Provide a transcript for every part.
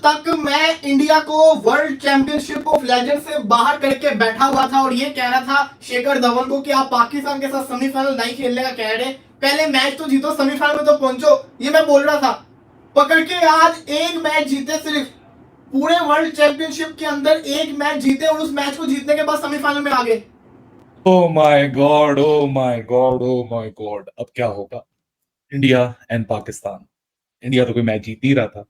तक मैं इंडिया को वर्ल्ड चैंपियनशिप ऑफ लेजेंड से बाहर करके बैठा हुआ था और ये कह रहा था शेखर धवन को कि आप पाकिस्तान के साथ सेमीफाइनल नहीं खेलने का कह रहे, पहले मैच तो जीतो, सेमीफाइनल में तो पहुंचो, ये मैं बोल रहा था। पकड़ के आज एक मैच जीते, सिर्फ पूरे वर्ल्ड चैंपियनशिप के अंदर एक मैच जीते और उस मैच को जीतने के बाद सेमीफाइनल में आ गए। Oh my God, oh my God, oh my God, अब क्या होगा? India and Pakistan. इंडिया तो कोई मैच जीत नहीं रहा था,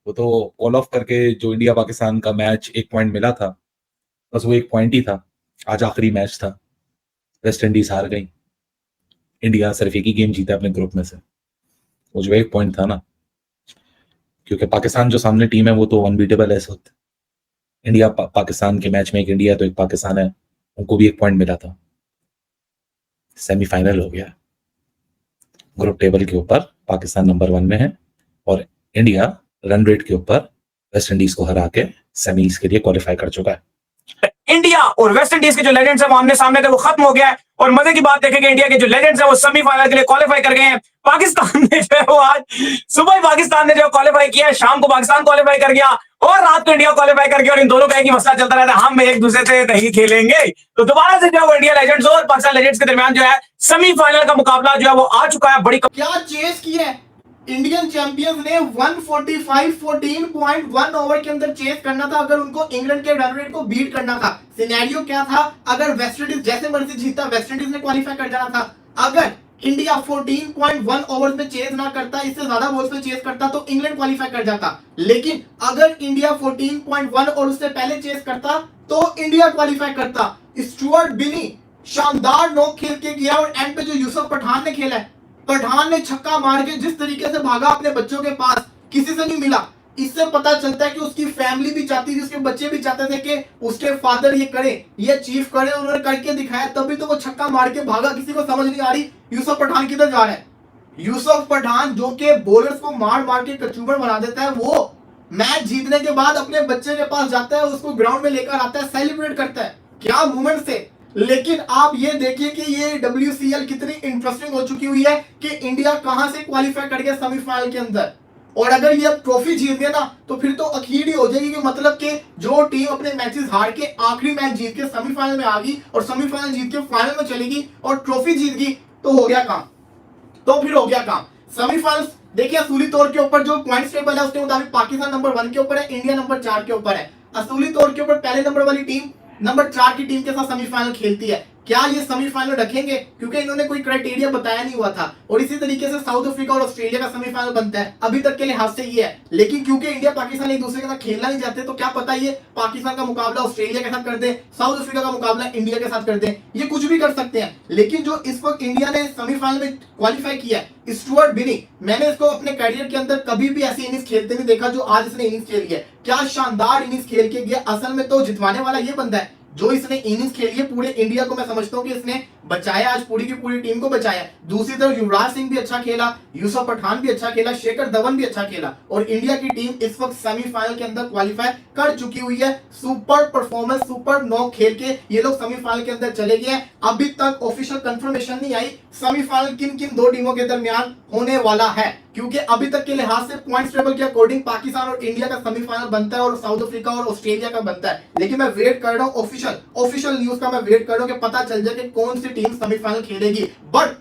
वो तो ऑल ऑफ करके जो इंडिया पाकिस्तान का मैच 1 पॉइंट मिला था, बस वो 1 पॉइंट ही था। आज आखिरी मैच था, वेस्ट इंडीज हार गई, इंडिया सिर्फ एक ही गेम जीता अपने ग्रुप में से, वो जो 1 पॉइंट था ना, क्योंकि पाकिस्तान जो सामने टीम है वो तो अनबीटेबल है इस वक्त। इंडिया पाकिस्तान के मैच में एक इंडिया तो एक पाकिस्तान है, उनको भी 1 पॉइंट मिला था। सेमीफाइनल हो गया, ग्रुप टेबल के ऊपर पाकिस्तान नंबर 1 में है और इंडिया रन रेट के ऊपर वेस्ट इंडीज को हरा के सेमीज के लिए क्वालिफाई कर चुका है। इंडिया और वेस्ट इंडीज के जो लेजेंड्स है वो आमने सामने थे, वो खत्म हो गया है। और मजे की बात देखेंगे, इंडिया के जो लेजेंड्स है वो सेमीफाइनल के लिए क्वालिफाई कर गए हैं। पाकिस्तान ने जो है वो आज सुबह ही पाकिस्तान ने जो क्वालिफाई किया है, शाम को पाकिस्तान क्वालिफाई कर गया और रात को इंडिया क्वालिफाई कर गया। और इन दोनों का एक ही मसला चलता रहता है, हम एक दूसरे से नहीं खेलेंगे। तो दोबारा से जो है वो इंडिया लेजेंड्स और पाकिस्तान लेजेंड्स के दरमियान जो है सेमीफाइनल का मुकाबला जो है वो आ चुका है। बड़ी क्या चेस की है इंडियन चैंपियंस ने 145 14.1 ओवर के अंदर चेस करना था अगर उनको इंग्लैंड के रन रेट को बीट करना था। सिनेरियो क्या था, अगर वेस्ट इंडीज जैसे मर्जी जीता वेस्ट इंडीज ने क्वालिफाई कर जाना था। अगर इंडिया 14.1 ओवर्स में चेस ना करता, इससे ज्यादा ओवर्स में चेस करता तो इंग्लैंड क्वालिफाई कर जाता। लेकिन अगर इंडिया 14.1 और उससे पहले चेस करता तो इंडिया क्वालिफाई करता। स्टुअर्ट बिनी शानदार नॉक खेल के गया और एंड पे जो यूसुफ पठान ने खेला है, पठान ने छक्का मार के जिस तरीके से भागा अपने बच्चों के पास, किसी से नहीं मिला। इससे पता चलता है कि उसकी फैमिली भी चाहती थी, उसके बच्चे भी चाहते थे कि उसके फादर ये करे, ये अचीव करे, उन्होंने करके दिखाया, तभी तो वो छक्का मार के भागा। किसी को समझ नहीं आ रही यूसुफ पठान किधर जा रहा है। यूसुफ पठान जो कि बॉलर्स को मार मार के कचूबर बना देता है, वो मैच जीतने के बाद अपने बच्चे के पास जाता है, उसको ग्राउंड में लेकर आता है, सेलिब्रेट करता है। क्या मूवमेंट थे। लेकिन आप ये देखिए कि ये WCL कितनी इंटरेस्टिंग हो चुकी हुई है कि इंडिया कहां से क्वालिफाई कर गया सेमीफाइनल के अंदर। और अगर ये ट्रॉफी जीत गया ना तो फिर तो अखीर ही हो जाएगी कि मतलब कि जो टीम अपने मैचेस हार के आखिरी मैच जीत के सेमीफाइनल में आ गई और सेमीफाइनल जीत के फाइनल में चलेगी और ट्रॉफी जीत गई तो हो गया काम, तो फिर हो गया काम। सेमीफाइनल देखिए, असूली तौर के ऊपर जो पॉइंट टेबल है उसके मुताबिक पाकिस्तान नंबर 1 के ऊपर है, इंडिया नंबर 4 के ऊपर है। असूली तौर के ऊपर पहले नंबर वाली टीम नंबर 4 की टीम के साथ सेमीफाइनल खेलती है। क्या ये सेमीफाइनल रखेंगे, क्योंकि इन्होंने कोई क्राइटेरिया बताया नहीं हुआ था। और इसी तरीके से साउथ अफ्रीका और ऑस्ट्रेलिया का सेमीफाइनल बनता है, अभी तक के लिहाज से ये है। लेकिन क्योंकि इंडिया पाकिस्तान एक दूसरे के साथ खेलना नहीं चाहते तो क्या पता ये पाकिस्तान का मुकाबला ऑस्ट्रेलिया के साथ कर दे, साउथ अफ्रीका का मुकाबला इंडिया के साथ कर दे, ये कुछ भी कर सकते हैं। लेकिन जो इस वक्त इंडिया ने सेमीफाइनल में क्वालिफाई किया है, स्टुअर्ट बिनी, मैंने इसको अपने करियर के अंदर कभी भी ऐसी इनिंग्स खेलते नहीं देखा जो आज इसने इनिंग्स खेली है। क्या शानदार इनिंग्स खेल के गया। असल में तो जितवाने वाला ये बंदा है जो इसने इनिंग्स खेली है पूरे इंडिया को। मैं समझता हूं कि इसने बचाया, आज पूरी की पूरी टीम को बचाया। दूसरी तरफ युवराज सिंह भी अच्छा खेला, यूसुफ पठान भी अच्छा खेला, शेखर धवन भी अच्छा खेला और इंडिया की टीम इस वक्त सेमीफाइनल के अंदर क्वालिफाई कर चुकी हुई है। सुपर परफॉर्मेंस, सुपर नॉक खेल के ये लोग सेमीफाइनल के अंदर चले गए हैं। अभी तक ऑफिशियल कंफर्मेशन नहीं आई सेमीफाइनल किन किन दो टीमों के दरमियान होने वाला है, क्योंकि अभी तक के लिहाज से पॉइंट्स टेबल के अकॉर्डिंग पाकिस्तान और इंडिया का सेमीफाइनल बनता है और साउथ अफ्रीका और ऑस्ट्रेलिया का बनता है। लेकिन मैं वेट कर रहा हूं ऑफिशियल न्यूज का, मैं वेट कर रहा हूं कि पता चल जाए कि कौन सी टीम सेमीफाइनल खेलेगी। बट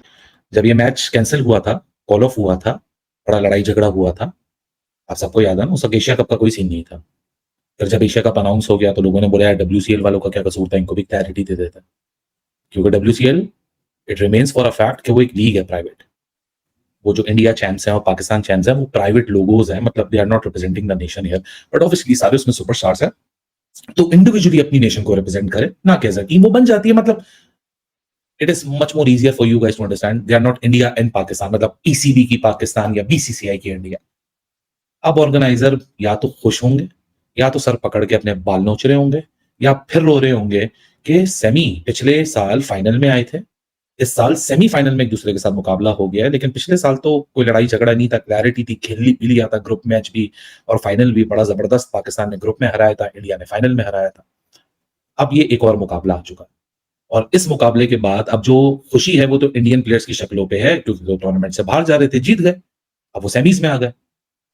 जब ये मैच कैंसिल हुआ था, कॉल ऑफ हुआ था, बड़ा लड़ाई झगड़ा हुआ था, आप सबको याद है ना। उस एशिया कप का कोई सीन नहीं था। फिर जब एशिया कप अनाउंस हो गया तो लोगों ने बोला यार WCL वालों का क्या कसूर था, इनको भी क्लैरिटी दे देता। क्योंकि WCL it remains for a fact कि वो एक लीग है प्राइवेट। वो जो इंडिया चैंप्स हैं और पाकिस्तान चैंप्स हैं वो प्राइवेट लोगोज हैं, मतलब they are not representing the nation here. But obviously सारे उसमें सुपरस्टार्स हैं, तो इंडिविजुअली अपनी नेशन को रिप्रेजेंट करे ना कि एज अ टीम वो बन जाती है। मतलब it is much more easier for you guys to understand they are not India and Pakistan, मतलब PCB की पाकिस्तान या BCCI की इंडिया। अब ऑर्गेनाइजर या तो खुश होंगे या तो सर पकड़ के अपने बाल नोच रहे होंगे या फिर रो रहे होंगे कि सेमी पिछले साल फाइनल में आए थे, इस साल सेमीफाइनल में एक दूसरे के साथ मुकाबला हो गया है। लेकिन पिछले साल तो कोई लड़ाई झगड़ा नहीं था, क्लैरिटी थी, खेल भी लिया था, ग्रुप मैच भी और फाइनल भी बड़ा जबरदस्त। पाकिस्तान ने ग्रुप में हराया था, इंडिया ने फाइनल में हराया था। अब ये एक और मुकाबला आ चुका है और इस मुकाबले के बाद अब जो खुशी है वो तो इंडियन प्लेयर्स की शक्लों पे है, क्योंकि वो टूर्नामेंट से बाहर जा रहे थे, जीत गए, अब वो सेमीज में आ गए।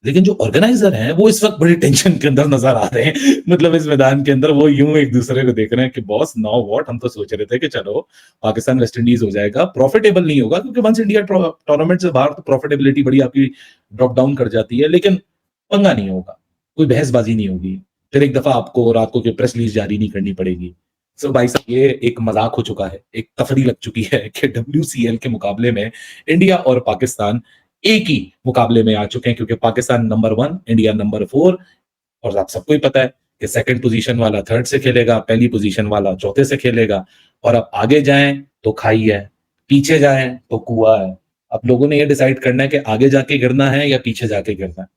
लेकिन जो ऑर्गेनाइजर हैं वो इस वक्त बड़ी टेंशन के अंदर नजर आ रहे हैं। मतलब इस मैदान के अंदर वो यूं एक दूसरे को देख रहे हैं कि बॉस नाउ व्हाट। हम तो सोच रहे थे कि चलो पाकिस्तान वेस्ट इंडीज हो जाएगा, प्रॉफिटेबल नहीं होगा क्योंकि वंस इंडिया टूर्नामेंट से बाहर तो प्रॉफिटेबिलिटी बड़ी आपकी ड्रॉप डाउन कर जाती है, लेकिन पंगा नहीं होगा, कोई बहसबाजी नहीं होगी, फिर एक दफा आपको रात को प्रेस रिलीज जारी नहीं करनी पड़ेगी। सो भाई साहब ये एक मजाक हो चुका है, एक तफरी लग चुकी है कि WCL के मुकाबले में इंडिया और पाकिस्तान एक ही मुकाबले में आ चुके हैं, क्योंकि पाकिस्तान नंबर 1, इंडिया नंबर 4, और आप सबको ही पता है कि सेकंड पोजीशन वाला थर्ड से खेलेगा, पहली पोजीशन वाला चौथे से खेलेगा, और अब आगे जाएं तो खाई है, पीछे जाएं तो कुआं है। अब लोगों ने ये डिसाइड करना है कि आगे जाके गिरना है या पीछे जाके गिरना है,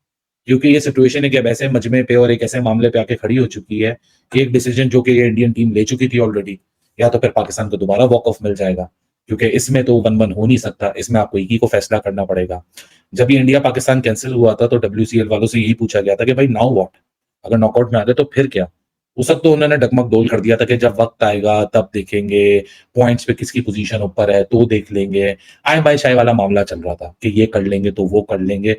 क्योंकि ये सिचुएशन है कि अब ऐसे मजमे पे और एक ऐसे मामले पे आके खड़ी हो चुकी है कि एक डिसीजन जो कि ये इंडियन टीम ले चुकी थी ऑलरेडी, या तो फिर पाकिस्तान को दोबारा वॉक ऑफ मिल जाएगा, क्योंकि इसमें तो 1-1 हो नहीं सकता, इसमें आपको एक ही को फैसला करना पड़ेगा। जब ये इंडिया पाकिस्तान कैंसिल हुआ था तो WCL वालों से यही पूछा गया था कि भाई नाउ व्हाट, अगर नॉकआउट में आ गए तो फिर क्या। उस वक्त तो उन्होंने डगमग डोल कर दिया था कि जब वक्त आएगा तब देखेंगे, पॉइंट्स पे किसकी पोजीशन ऊपर है तो देख लेंगे, आए बाय शाय वाला मामला चल रहा था कि ये कर लेंगे तो वो कर लेंगे।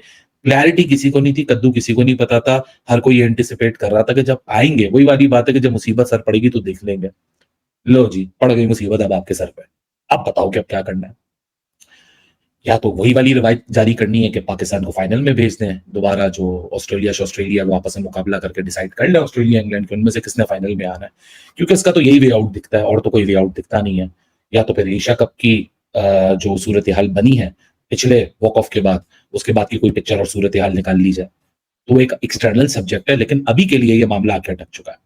क्लैरिटी किसी को नहीं थी, कद्दू किसी को नहीं पता था, हर कोई ये एंटिसिपेट कर रहा था कि जब आएंगे, वही वाली बात है कि जब मुसीबत सर पड़ेगी तो देख लेंगे। लो जी, पड़ गई मुसीबत अब आपके सर पे, अब बताओ कि अब क्या करना है। या तो वही वाली रिवायत जारी करनी है कि पाकिस्तान को फाइनल में भेज दें दोबारा, जो ऑस्ट्रेलिया वो आपस में मुकाबला करके डिसाइड कर ले ऑस्ट्रेलिया इंग्लैंड के, उनमें से किसने फाइनल में आना है, क्योंकि इसका तो यही वे आउट दिखता है और तो कोई वे आउट दिखता नहीं है। या तो फिर एशिया कप की जो सूरत हाल बनी है पिछले वॉक ऑफ के बाद, उसके बाद की कोई पिक्चर और सूरत हाल निकाल ली जाए, तो एक एक्सटर्नल सब्जेक्ट है, लेकिन अभी के लिए ये मामला आके अटक चुका है।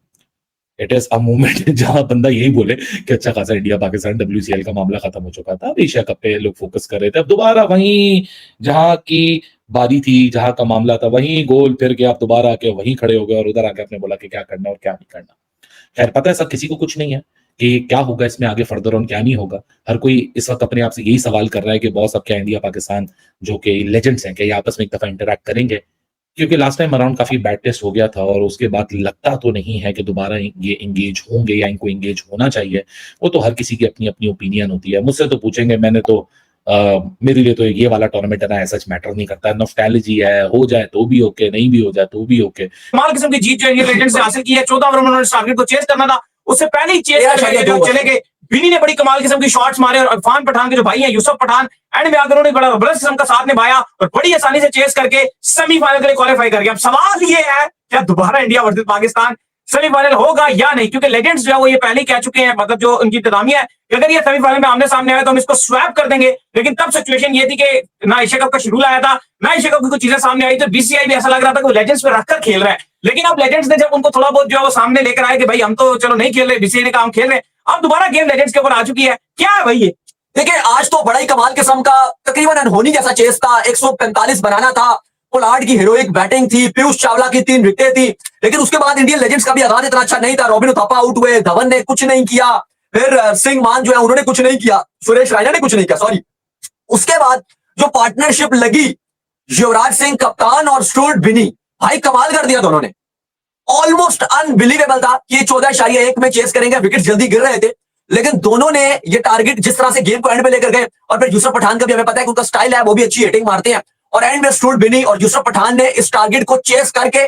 इट इज अ मोमेंट जहां बंदा यही बोले कि अच्छा खासा इंडिया पाकिस्तान WCL का मामला खत्म हो चुका था, अब एशिया कप पे लोग फोकस कर रहे थे, अब दोबारा वहीं जहां की बारी थी, जहां का मामला था, वहीं गोल फिर के आप दोबारा आके वहीं खड़े हो गए और उधर आके आपने बोला कि क्या करना और क्या नहीं करना। खैर पता है सब किसी को कुछ नहीं है कि क्या होगा इसमें आगे फर्दर ऑन, क्या नहीं होगा। हर कोई इस वक्त अपने आप से यही सवाल कर रहा है कि बॉस अब क्या इंडिया पाकिस्तान जो कि लेजेंड्स हैं क्या ये आपस में एक दफा इंटरैक्ट करेंगे, क्योंकि लास्ट टाइम अराउंड काफी बैड टेस्ट हो गया था और उसके बाद लगता तो नहीं है कि दोबारा ये एंगेज होंगे या इनको एंगेज होना चाहिए। वो तो हर किसी की अपनी अपनी ओपिनियन होती है। मुझसे तो पूछेंगे, मैंने तो मेरे लिए तो ये वाला टूर्नामेंट है ना सच मैटर नहीं करता, नॉस्टैल्जी है, हो जाए तो भी ओके, नहीं भी हो जाए तो भी ओके। कमाल किस्म की जीत जो है लेजेंड से हासिल की है। 14 ओवर में उन्होंने टारगेट को चेस करना था, उससे पहले ही चेस चले गए। बिनी ने बड़ी कमाल किस्म की शॉट्स मारे और इरफान पठान के जो भाई हैं यूसुफ पठान एंड में आकर उन्होंने बड़ा जबरदस्त किस्म का साथ निभाया और बड़ी आसानी से चेस करके सेमीफाइनल के लिए क्वालिफाई कर गया। अब सवाल ये है क्या दोबारा इंडिया वर्सेस पाकिस्तान सेमीफाइनल होगा या नहीं, क्योंकि लेजेंड्स जो है वो ये पहले ही कह चुके हैं, मतलब जो उनकी इंतजामिया है कि अगर ये सेमीफाइनल में आमने सामने आए तो हम इसको स्वैप कर देंगे। लेकिन तब सिचुएशन ये थी कि ना एशिया कप का शेड्यूल आया था, ना एशिया कप की कुछ चीजें सामने आई, तो BCCI भी ऐसा लग रहा था कि वो लेजेंड्स पे रखकर खेल रहा है। लेकिन अब लेजेंड्स ने जब उनको थोड़ा बहुत जो है वो सामने लेकर आए कि भाई हम तो चलो नहीं खेल रहे, BCCI ने कहा हम खेल रहे, अब दोबारा गेम लेजेंड्स के ऊपर आ चुकी है। क्या है भाई ये? देखिए आज तो बड़ा ही कमाल किस्म का तकरीबन अनहोनी जैसा चेस था। 145 बनाना था, पोलार्ड की हीरोइक बैटिंग थी, पीयूष चावला की 3 विकेटें थी, लेकिन उसके बाद इंडियन लेजेंड्स का भी आगाज इतना अच्छा नहीं था। रॉबिन थापा आउट हुए, धवन ने कुछ नहीं किया, फिर सिंह मान जो है उन्होंने कुछ नहीं किया, सुरेश रैना ने कुछ नहीं किया, सॉरी। उसके बाद जो पार्टनरशिप लगी युवराज सिंह कप्तान और स्टुअर्ट बिनी, भाई कमाल कर दिया दोनों ने। ऑलमोस्ट अनबिलीवेबल था कि 14.1 में चेस करेंगे, विकेट जल्दी गिर रहे थे, लेकिन दोनों ने ये टारगेट जिस तरह से गेम को एंड में लेकर गए, और फिर यूसुफ पठान का भी हमें पता है कि उनका स्टाइल है, वो भी अच्छी हिटिंग मारते हैं, और एंड में स्टुअर्ट बिनी और यूसुफ पठान ने इस टारगेट को चेस करके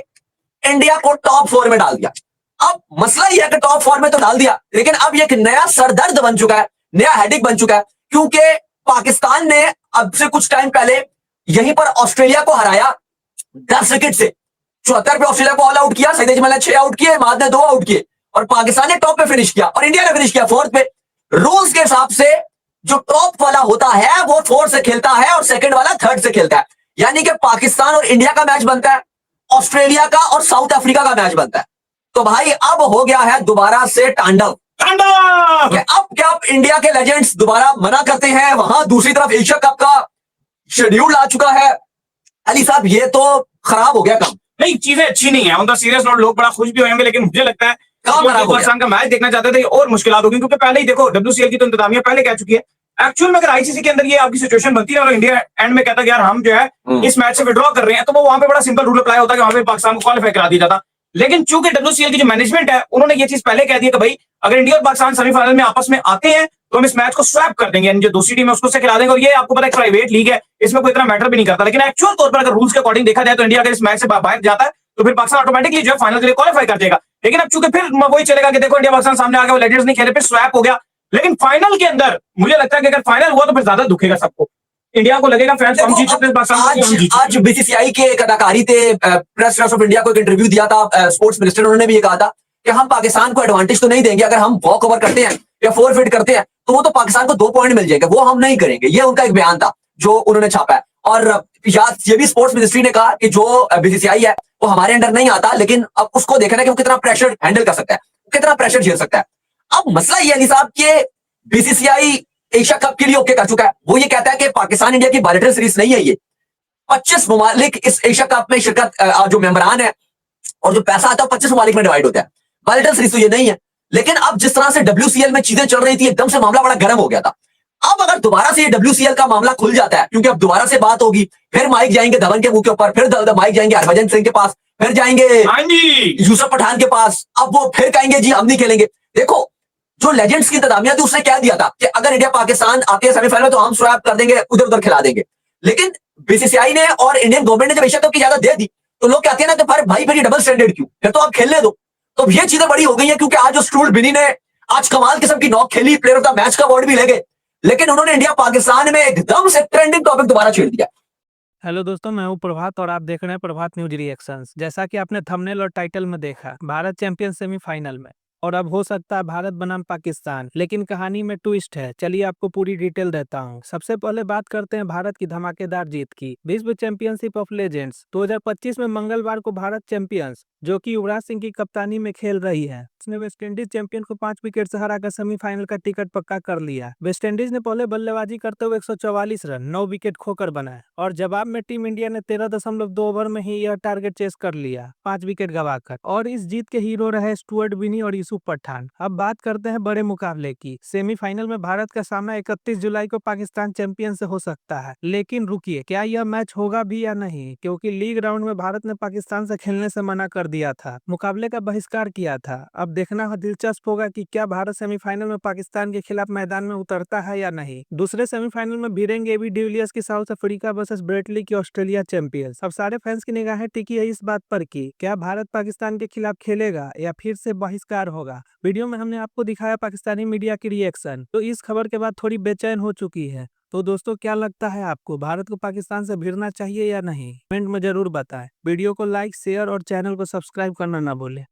इंडिया को टॉप 4 में डाल दिया। अब मसला यह है कि टॉप 4 में तो डाल दिया, लेकिन अब ये एक नया सरदर्द बन चुका है, नया हेडेक बन चुका है, क्योंकि पाकिस्तान ने अब से कुछ टाइम पहले यहीं पर ऑस्ट्रेलिया को हराया 10 विकेट से। 74 पे ऑस्ट्रेलिया को ऑल आउट किया, सईद अजमल ने 6 आउट किए, माद ने 2 आउट किए, और पाकिस्तान ने टॉप पे फिनिश किया और इंडिया ने फिनिश किया 4th पे। रूल्स के हिसाब से जो टॉप वाला होता है वो 4 से खेलता है और सेकंड वाला 3rd से खेलता है, यानी कि पाकिस्तान और इंडिया का मैच बनता है, ऑस्ट्रेलिया का और साउथ अफ्रीका का मैच बनता है। तो भाई अब हो गया है दोबारा से तांडव। अब क्या इंडिया के लेजेंड्स दोबारा मना करते हैं, वहां दूसरी तरफ एशिया कप का शेड्यूल आ चुका है। अली साहब ये तो खराब हो गया काम। नहीं, चीजें अच्छी नहीं है, मतलब सीरियस नोट, लोग बड़ा खुश भी होंगे, लेकिन मुझे लगता है पाकिस्तान का मैच देखना चाहते थे और मुश्किल होगी, क्योंकि पहले ही देखो WCL की तो इंतजामिया पहले कह चुकी है। एक्चुअल में अगर ICC के अंदर ये आपकी सिचुएशन बनती है और इंडिया एंड में कहता है यार हम जो है इस मैच से विड्रॉ कर रहे हैं, तो वो वहां पे बड़ा सिंपल रूल अप्लाई होता है कि वहां पे पाकिस्तान को क्वालिफाई करा दिया जाता। लेकिन चूंकि WCL की जो मैनेजमेंट है उन्होंने ये चीज पहले कह दी कि भाई अगर इंडिया और पाकिस्तान सेमीफाइनल में आपस में आते हैं तो हम इस मैच को स्वैप कर देंगे, यानी जो दूसरी टीम है उसको उससे खिला देंगे। और ये आपको पता है प्राइवेट लीग है, इसमें कोई इतना मैटर भी नहीं करता। लेकिन एक्चुअल तौर पर अगर रूल्स के अकॉर्डिंग देखा जाए तो इंडिया अगर इस मैच से बाहर जाता है तो फिर पाकिस्तान ऑटोमेटिकली जो है फाइनल के लिए क्वालिफाई कर जाएगा। लेकिन अब चूंकि फिर वही चलेगा कि देखो इंडिया पाकिस्तान सामने आ गया, वो लेजेंड्स नहीं खेले, फिर स्वैप हो गया। लेकिन फाइनल के अंदर मुझे लगता है कि अगर फाइनल हुआ तो फिर ज्यादा दुखेगा सबको। इंडिया को लगेगा फैंस हम जीत सकते हैं, पाकिस्तान को हम जीत आज बीसीसीआई के एक अधिकारी थे, प्रेस ट्रस्ट ऑफ इंडिया को एक इंटरव्यू दिया था स्पोर्ट्स मिनिस्टर, उन्होंने भी ये कहा था कि हम पाकिस्तान को एडवांटेज तो नहीं देंगे, अगर हम वॉक ओवर करते हैं या फोरफिट करते हैं तो वो तो पाकिस्तान को 2 पॉइंट मिल जाएगा, वो हम नहीं करेंगे। ये उनका एक बयान था जो उन्होंने छापा है। और याद ये भी स्पोर्ट्स मिनिस्ट्री ने कहा कि जो बीसीसीआई है वो हमारे अंडर नहीं आता, लेकिन अब उसको देखना है कि वो कितना प्रेशर हैंडल कर सकता है, कितना प्रेशर झेल सकता है। अब मसला ये है साहब कि बीसीसीआई एशिया कप के लिए ओके कर चुका है, वो ये कहता है कि पाकिस्तान इंडिया की बायलैटरल सीरीज नहीं है, ये 25 ममालिक इस एशिया कप में शिरकत जो मेंबरान है और जो पैसा आता है 25 ममालिक में डिवाइड होता है। बायलैटरल सीरीज तो ये नहीं है। लेकिन अब जिस तरह से WCL में चीजें चल रही थी, एकदम से मामला बड़ा गर्म हो गया था। अब अगर दोबारा से ये WCL का मामला खुल जाता है, क्योंकि अब दोबारा से बात होगी, फिर माइक जाएंगे धवन के मुंह के ऊपर, फिर माइक जाएंगे हरभजन सिंह के पास, फिर जाएंगे यूसुफ पठान के पास, अब वो फिर कहेंगे जी हम नहीं खेलेंगे। देखो जो लेजेंड्स की इंतजामिया थी उसने कह दिया था कि अगर इंडिया पाकिस्तान आते हैं सेमीफाइनल में तो हम स्वैप कर देंगे, उधर उधर खिला देंगे। लेकिन बीसीसीआई ने और इंडियन गवर्नमेंट ने जब एशिया कप की इजाजत दे दी तो लोग कहते हैं ना कि भाई फिर ये डबल स्टैंडर्ड क्यों, फिर तो आप खेलने दो। तो ये चीजें बड़ी हो गई है, क्योंकि आज जो स्टूल बिनी ने आज कमाल किस्म की नॉक खेली, प्लेयर ऑफ द मैच का अवार्ड भी ले गए, लेकिन उन्होंने इंडिया पाकिस्तान में एकदम से ट्रेंडिंग टॉपिक दोबारा छेड़ दिया। हेलो दोस्तों, मैं हूं प्रभात और आप देख रहे हैं प्रभात न्यूज रिएक्शंस। जैसा कि आपने थंबनेल और टाइटल में देखा, भारत चैंपियन सेमीफाइनल में, और अब हो सकता है भारत बनाम पाकिस्तान। लेकिन कहानी में ट्विस्ट है, चलिए आपको पूरी डिटेल देता हूं। सबसे पहले बात करते हैं भारत की धमाकेदार जीत की। विश्व चैंपियनशिप ऑफ लेजेंड्स 2025 में मंगलवार को भारत चैंपियंस, जो कि युवराज सिंह की कप्तानी में खेल रही है, उसने वेस्ट इंडीज चैंपियन को 5 विकेट से हराकर सेमीफाइनल का टिकट पक्का कर लिया। वेस्ट इंडीज ने पहले बल्लेबाजी करते हुए 144 रन 9 विकेट खोकर बनाए, और जवाब में टीम इंडिया ने 13.2 ओवर में ही यह टारगेट चेस कर लिया, 5 विकेट गंवाकर। और इस जीत के हीरो रहे स्टुअर्ट बिनी और यूसुफ पठान। अब बात करते हैं बड़े मुकाबले की। सेमीफाइनल में भारत का सामना 31 जुलाई को पाकिस्तान चैंपियन से हो सकता है। लेकिन रुकिए, क्या यह मैच होगा भी या नहीं, क्योंकि लीग राउंड में भारत ने पाकिस्तान से खेलने से मना कर दिया था, मुकाबले का बहिष्कार किया था। अब देखना दिलचस्प होगा कि क्या भारत सेमीफाइनल में पाकिस्तान के खिलाफ मैदान में उतरता है या नहीं। दूसरे सेमीफाइनल में भिड़ेंगे एबी डिविलियर्स की South Africa versus Brett Lee की ऑस्ट्रेलिया चैंपियंस। अब सारे फैंस की निगाहें टिकी है इस बात पर कि क्या भारत पाकिस्तान के खिलाफ खेलेगा या फिर से बहिष्कार होगा। वीडियो में हमने आपको दिखाया पाकिस्तानी मीडिया की रिएक्शन, तो इस खबर के बाद थोड़ी बेचैन हो चुकी है। तो दोस्तों, क्या लगता है आपको, भारत को पाकिस्तान से भिड़ना चाहिए या नहीं? कमेंट में जरूर बताएं। वीडियो को लाइक, शेयर और चैनल को सब्सक्राइब करना ना भूलें।